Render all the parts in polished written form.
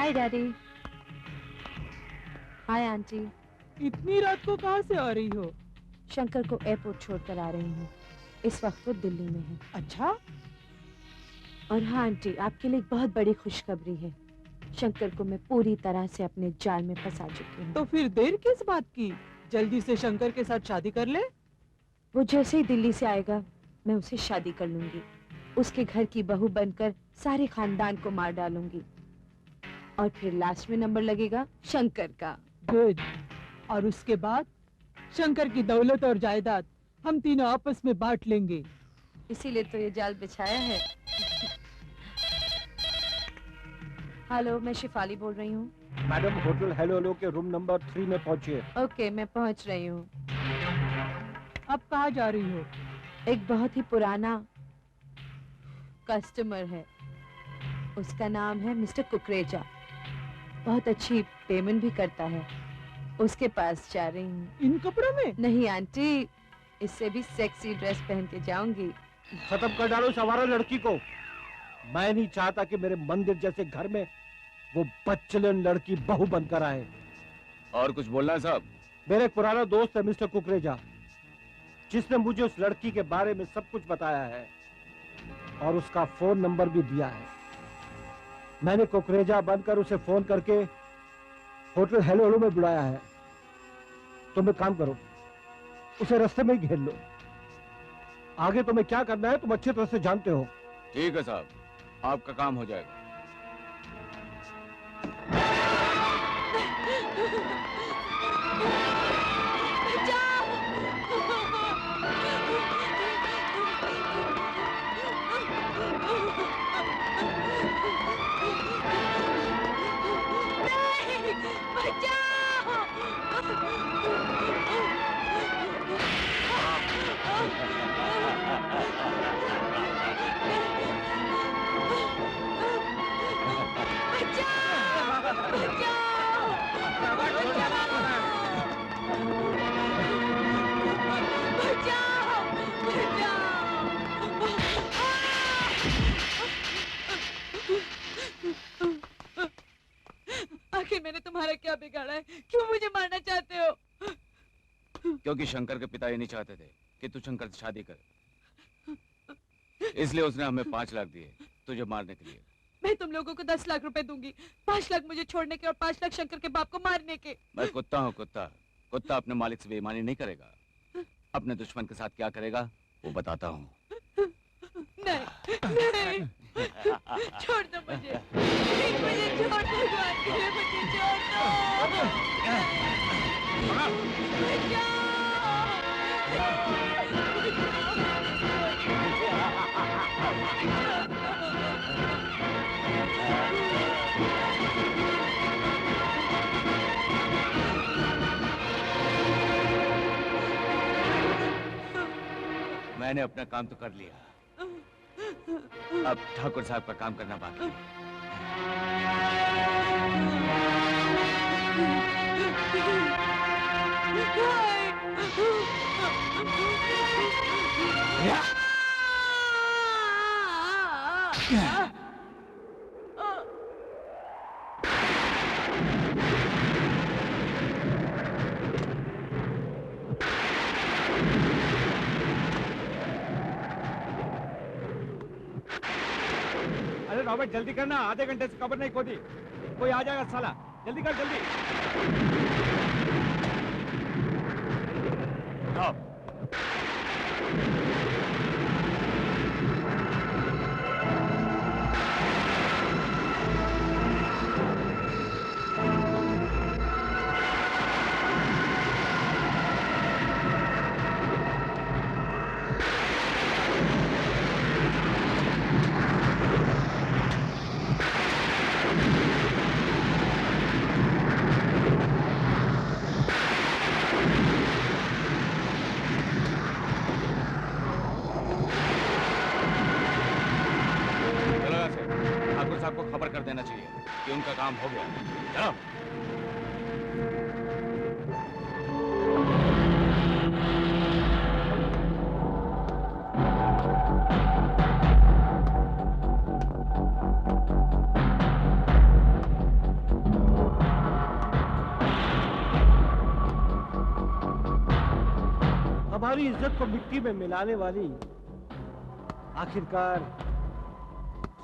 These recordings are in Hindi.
हाय डैडी। Hi aunty. इतनी रात को कहाँ से आ रही हो? शंकर को एयरपोर्ट छोड़कर आ रही हूँ। इस वक्त वो दिल्ली में है। अच्छा? और हाँ आंटी, आपके लिए एक बहुत बड़ी खुशखबरी है। शंकर को मैं पूरी तरह से अपने जाल में फंसा चुकी हूँ। तो फिर देर किस बात की? जल्दी से शंकर के साथ शादी कर ले। वो जैसे ही दिल्ली से आएगा मैं उसे शादी कर लूंगी। उसके घर की बहू बनकर सारे खानदान को मार डालूंगी और फिर लास्ट में नंबर लगेगा शंकर का। गुड। और उसके बाद शंकर की दौलत और जायदाद हम तीनों आपस में बांट लेंगे। इसीलिए तो ये जाल बिछाया है। हेलो, मैं शिफाली बोल रही हूँ। मैडम, होटल हेलो के रूम नंबर 3 में पहुंचिए। ओके, मैं पहुंच रही हूँ। अब कहाँ जा रही हो? एक बहुत ही पुराना कस्टमर है, उसका नाम है मिस्टर कुकरेजा। बहुत अच्छी पेमेंट भी करता है, उसके पास जा रही हूँ। इन कपड़ों में? नहीं आंटी, इससे भी सेक्सी ड्रेस पहन के जाऊंगी। खत्म कर डालो सवारा लड़की को। मैं नहीं चाहता कि मेरे मंदिर जैसे घर में वो बच्चलन लड़की बहू बनकर आए। और कुछ बोलना है साहब? मेरा एक पुराना दोस्त है मिस्टर कुकरेजा, जिसने मुझे उस लड़की के बारे में सब कुछ बताया है और उसका फोन नंबर भी दिया है। मैंने कुकरेजा बनकर उसे फोन करके होटल हेलो में बुलाया है। तुम एक काम करो, उसे रास्ते में ही घेर लो। आगे तुम्हें क्या करना है तुम अच्छी तरह से जानते हो। ठीक है साहब, आपका काम हो जाएगा। आखिर मैंने तुम्हारा क्या बिगाड़ा है? क्यों मुझे मारना चाहते हो? क्योंकि शंकर के पिता ये नहीं चाहते थे कि तू शंकर से शादी कर, इसलिए उसने हमें 5 लाख दिए तुझे मारने के लिए। मैं तुम लोगों को 10 लाख रुपए दूंगी। 5 लाख मुझे छोड़ने के और 5 लाख शंकर के बाप को मारने के। मैं कुत्ता हूँ, कुत्ता। कुत्ता अपने मालिक से बेईमानी नहीं करेगा। अपने दुश्मन के साथ क्या करेगा वो बताता हूँ। नहीं, नहीं। छोड़ दो मुझे। मुझे छोड़ दो, भगवान के लिए मुझे छोड़ दो। मैंने अपना काम तो कर लिया, अब ठाकुर साहब का काम करना बाकी है। अरे रॉबर्ट जल्दी करना, आधे घंटे से कब्र नहीं खोदी, कोई आ जाएगा साला। जल्दी कर जल्दी। को खबर कर देना चाहिए कि उनका काम हो गया। चलो। हमारी इज्जत को मिट्टी में मिलाने वाली आखिरकार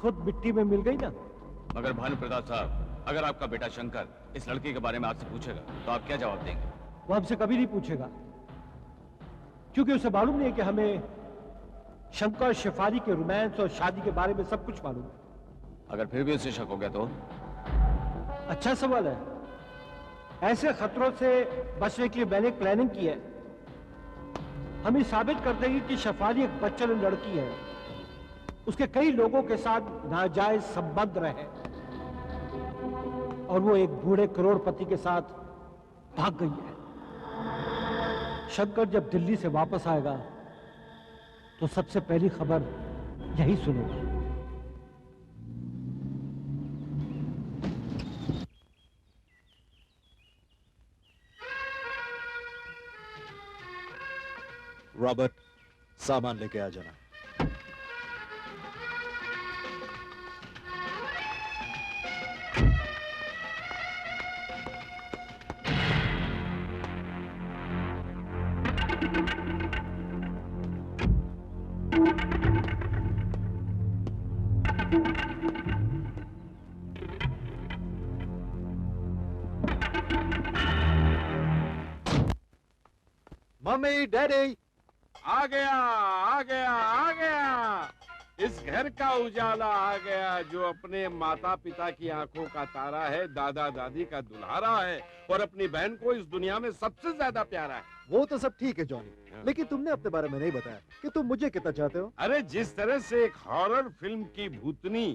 खुद मिट्टी में मिल गई ना। मगर भानु प्रताप साहब, अगर आपका बेटा शंकर इस लड़की के बारे में आपसे पूछेगा तो आप क्या जवाब देंगे? वो हमसे कभी नहीं पूछेगा, क्योंकि उसे मालूम नहीं है कि हमें शंकर शेफाली के रोमांस और शादी के बारे में सब कुछ मालूम है। अगर फिर भी उसे शक हो गया तो? अच्छा सवाल है। ऐसे खतरों से बचने के लिए मैंने एक प्लानिंग की है। हम ये साबित कर देंगे कि शेफाली एक बच्चन लड़की है, उसके कई लोगों के साथ नाजायज संबंध रहे और वो एक बूढ़े करोड़पति के साथ भाग गई है। शंकर जब दिल्ली से वापस आएगा तो सबसे पहली खबर यही सुनेगा। रॉबर्ट, सामान लेके आ जाना। मम्मी, डैडी, आ गया आ गया आ गया। इस घर का उजाला आ गया जो अपने माता पिता की आंखों का तारा है, दादा दादी का दुल्हारा है और अपनी बहन को इस दुनिया में सबसे ज्यादा प्यारा है। वो तो सब ठीक है जॉनी, लेकिन तुमने अपने बारे में नहीं बताया कि तुम मुझे कितना चाहते हो। अरे जिस तरह से एक हॉरर फिल्म की भूतनी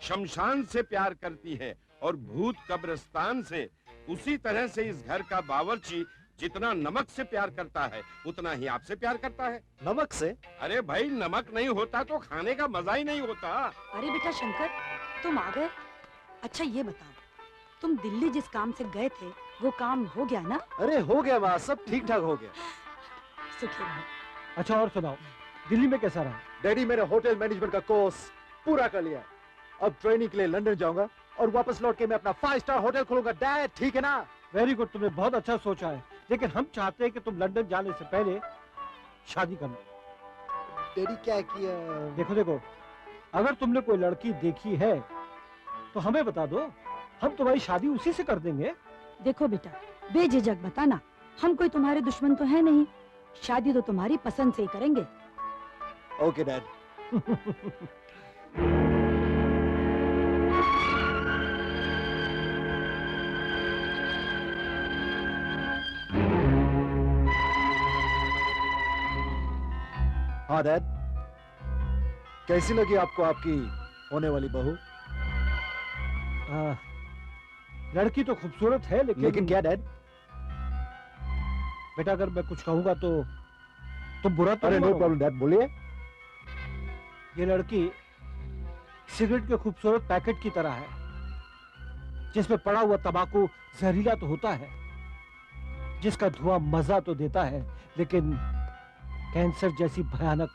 शमशान से प्यार करती है और भूत कब्रिस्तान से, उसी तरह से इस घर का बावर्ची जितना नमक से प्यार करता है उतना ही आपसे प्यार करता है। नमक से? अरे भाई, नमक नहीं होता तो खाने का मजा ही नहीं होता। अरे बेटा शंकर, तुम आ गए। अच्छा ये बताओ, तुम दिल्ली जिस काम से गए थे वो काम हो गया ना? अरे हो गया माँ, सब ठीक ठाक हो गया। सुखी रहो। अच्छा और सुनाओ, दिल्ली में कैसा रहा? डैडी, मैंने होटल मैनेजमेंट का कोर्स पूरा कर लिया। अब ट्रेनिंग के लिए लंदन जाऊंगा और वापस लौट के मैं अपना 5 स्टार होटल खोलूंगा। डैड, ठीक है ना? वेरी गुड, तुमने बहुत अच्छा सोचा है, लेकिन हम चाहते हैं कि तुम लंदन जाने से पहले शादी कर लो। डैडी क्या किया? देखो देखो, अगर तुमने कोई लड़की देखी है तो हमें बता दो, हम तुम्हारी शादी उसी से कर देंगे। देखो बेटा, बेझिझक बताना, हम कोई तुम्हारे दुश्मन तो है नहीं। शादी तो तुम्हारी पसंद से ही करेंगे। Okay dad. हाँ डैड, कैसी लगी आपको आपकी होने वाली बहू? लड़की तो खूबसूरत है, लेकिन क्या डैड? बेटा अगर मैं कुछ कहूंगा तो तुम बुरा तो अरे नहीं नो मानोगे? प्रॉब्लम डैड, बोलिए। ये लड़की सिगरेट के खूबसूरत पैकेट की तरह है, जिसमें पड़ा हुआ तंबाकू जहरीला तो होता है, जिसका धुआं मजा तो देता है, लेकिन कैंसर जैसी भयानक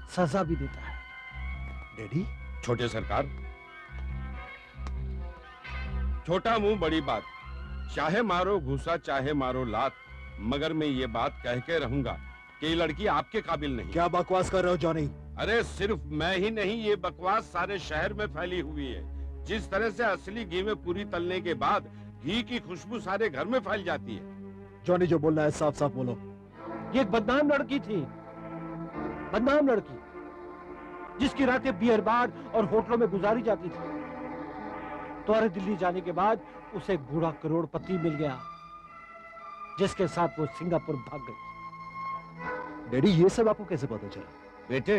सजा भी देता है। डैडी, छोटे सरकार, छोटा मुंह बड़ी बात, चाहे मारो घूसा चाहे मारो लात, मगर मैं ये बात कह के रहूंगा कि ये लड़की आपके काबिल नहीं। क्या बकवास कर रहे हो जॉनी? अरे सिर्फ मैं ही नहीं, ये बकवास सारे शहर में फैली हुई है। जिस तरह से असली घी में पूरी तलने के बाद घी की खुशबू सारे घर में फैल जाती है। जॉनी जो बोलना है साफ साफ बोलो। ये एक बदनाम लड़की थी, बदनाम लड़की, जिसकी रातें बियर बार और होटलों में गुजारी जाती थी। तुम्हारे दिल्ली जाने के बाद उसे एक बूढ़ा करोड़पति मिल गया, जिसके साथ वो सिंगापुर भाग गई। डैडी, ये सब आपको कैसे पता चला? बेटे,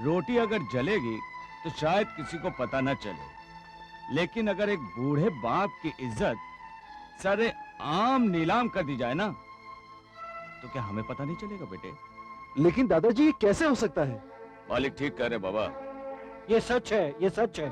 रोटी अगर जलेगी तो शायद किसी को पता न चले, लेकिन अगर एक बूढ़े बाप की इज्जत सारे आम नीलाम कर दी जाए ना, तो क्या हमें पता नहीं चलेगा बेटे? लेकिन दादाजी, ये कैसे हो सकता है? मालिक ठीक कह रहे बाबा। ये सच है, ये सच है।